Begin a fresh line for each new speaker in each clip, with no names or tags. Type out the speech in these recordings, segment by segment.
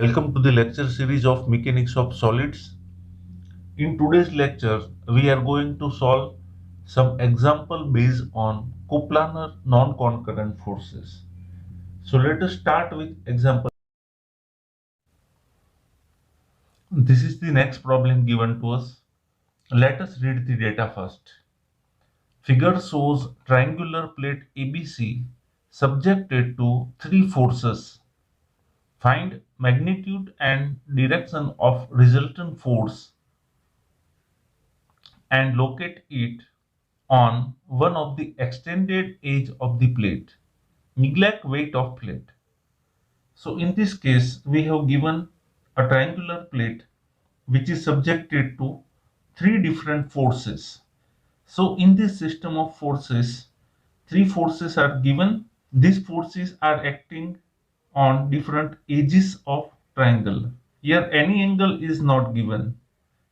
Welcome to the lecture series of Mechanics of Solids. In today's lecture, we are going to solve some example based on coplanar non-concurrent forces. So let us start with example. This is the next problem given to us. Let us read the data first. Figure shows triangular plate ABC subjected to three forces. Find magnitude and direction of resultant force and locate it on one of the extended edge of the plate. Neglect weight of plate. So in this case, we have given a triangular plate which is subjected to three different forces. So in this system of forces, three forces are given. These forces are acting on different edges of triangle. Here any angle is not given.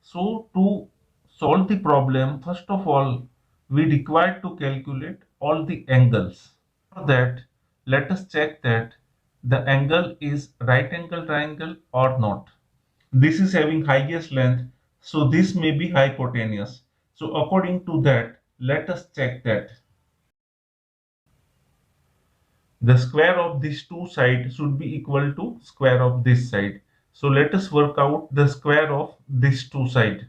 So to solve the problem, first of all, we require to calculate all the angles. For that, let us check that the angle is right angle triangle or not. This is having highest length, so this may be hypotenuse. So according to that, let us check that the square of these two sides should be equal to square of this side. So let us work out the square of these two sides.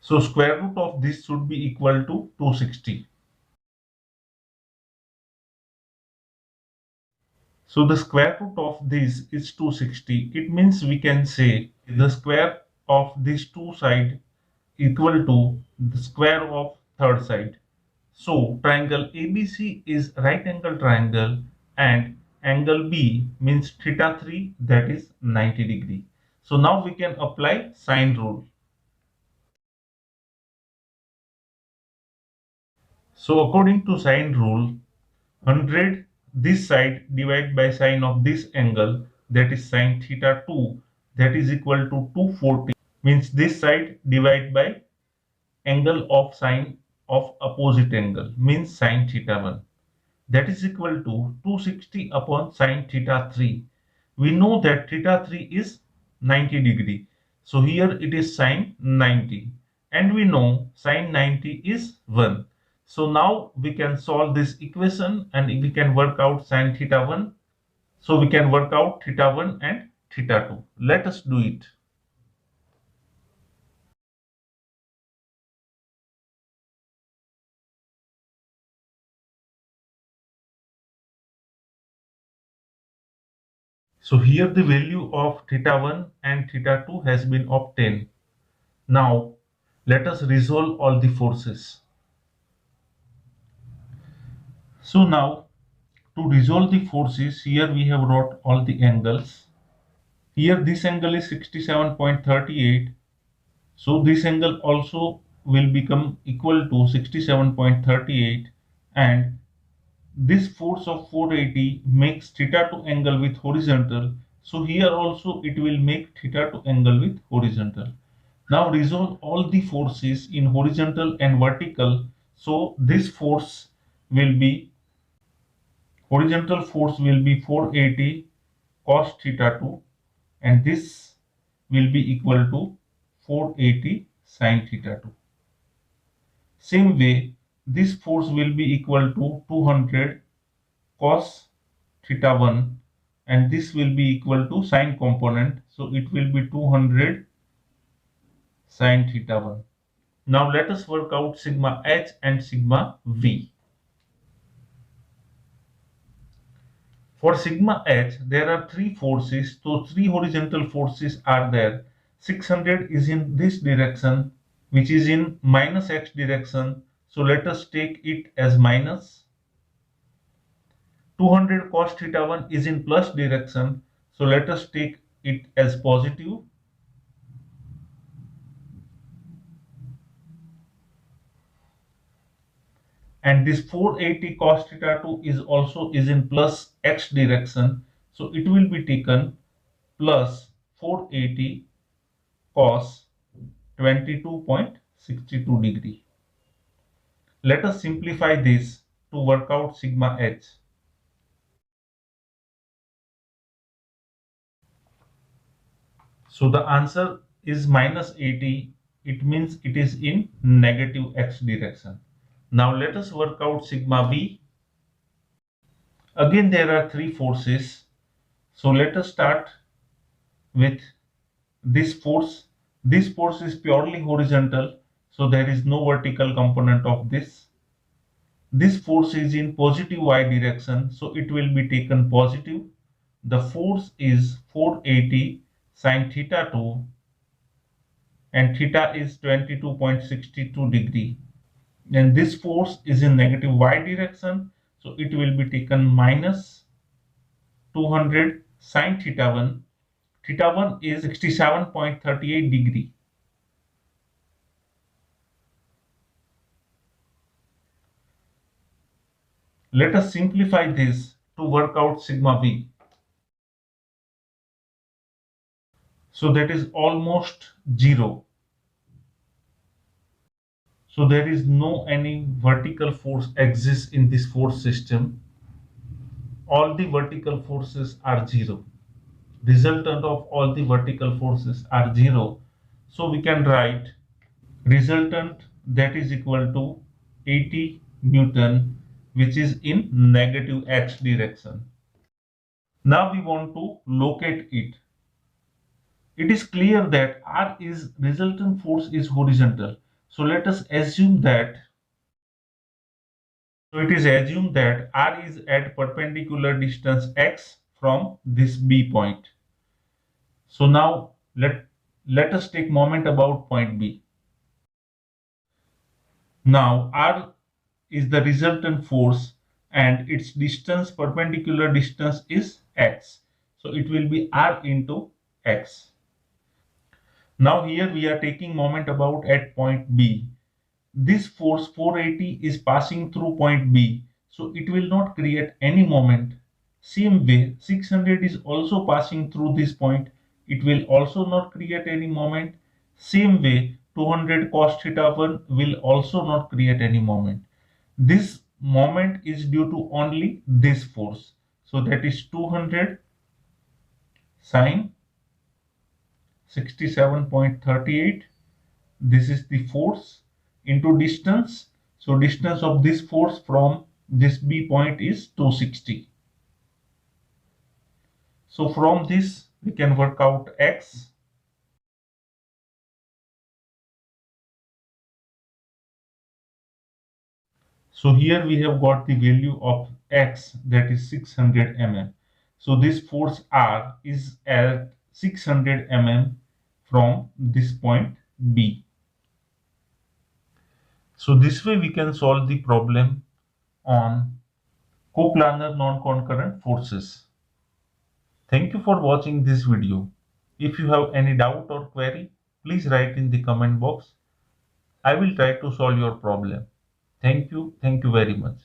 So square root of this should be equal to 260. So the square root of this is 260. It means we can say the square of these two sides equal to the square of third side. So triangle ABC is right angle triangle and angle B means theta 3, that is 90 degree. So now we can apply sine rule. So according to sine rule, 100 this side divided by sine of this angle, that is sine theta 2, that is equal to 240, means this side divided by angle of sine of opposite angle, means sine theta 1, that is equal to 260 upon sine theta 3. We know that theta 3 is 90 degree, so here it is sine 90, and we know sine 90 is 1. So now we can solve this equation and we can work out sine theta 1. So we can work out theta 1 and theta 2. Let us do it. So here the value of theta 1 and theta 2 has been obtained. Now let us resolve all the forces. So now to resolve the forces, here we have wrote all the angles. Here this angle is 67.38. So this angle also will become equal to 67.38, and this force of 480 makes theta 2 angle with horizontal. So here also it will make theta 2 angle with horizontal. Now resolve all the forces in horizontal and vertical. So this force will be horizontal force will be 480 cos theta 2, and this will be equal to 480 sin theta 2. Same way, this force will be equal to 200 cos theta 1, and this will be equal to sine component, so it will be 200 sin theta 1. Now let us work out sigma h and sigma v. For sigma h, there are three forces, so three horizontal forces are there. 600 is in this direction, which is in minus x direction, so let us take it as minus. 200 cos theta 1 is in plus direction, so let us take it as positive. And this 480 cos theta 2 is also is in plus x direction, so it will be taken plus 480 cos 22.62 degree. Let us simplify this to work out sigma h. So the answer is minus 80. It means it is in negative x direction. Now let us work out sigma v. Again, there are three forces. So let us start with this force. This force is purely horizontal, so there is no vertical component of this. This force is in positive y direction, so it will be taken positive. The force is 480 sine theta 2, and theta is 22.62 degree. And this force is in negative y direction, so it will be taken minus 200 sine theta 1. Theta 1 is 67.38 degree. Let us simplify this to work out sigma v. So that is almost 0. So there is no any vertical force exists in this force system. All the vertical forces are 0. Resultant of all the vertical forces are 0. So we can write resultant that is equal to 80 Newton, which is in negative x direction. Now we want to locate it. It is clear that R is resultant force is horizontal. So let us assume that it is assumed that R is at perpendicular distance x from this B point. So now let us take moment about point B. Now R is the resultant force and its distance, perpendicular distance, is x. So it will be R into x. Now here we are taking moment about at point B. This force 480 is passing through point B, so it will not create any moment. Same way, 600 is also passing through this point. It will also not create any moment. Same way, 200 cos theta 1 will also not create any moment. This moment is due to only this force. So that is 200 sine 67.38. This is the force into distance. So distance of this force from this B point is 260. So from this we can work out x. So here we have got the value of x, that is 600 mm. So this force R is at 600 mm from this point B. So this way we can solve the problem on coplanar non-concurrent forces. Thank you for watching this video. If you have any doubt or query, please write in the comment box. I will try to solve your problem. Thank you. Thank you very much.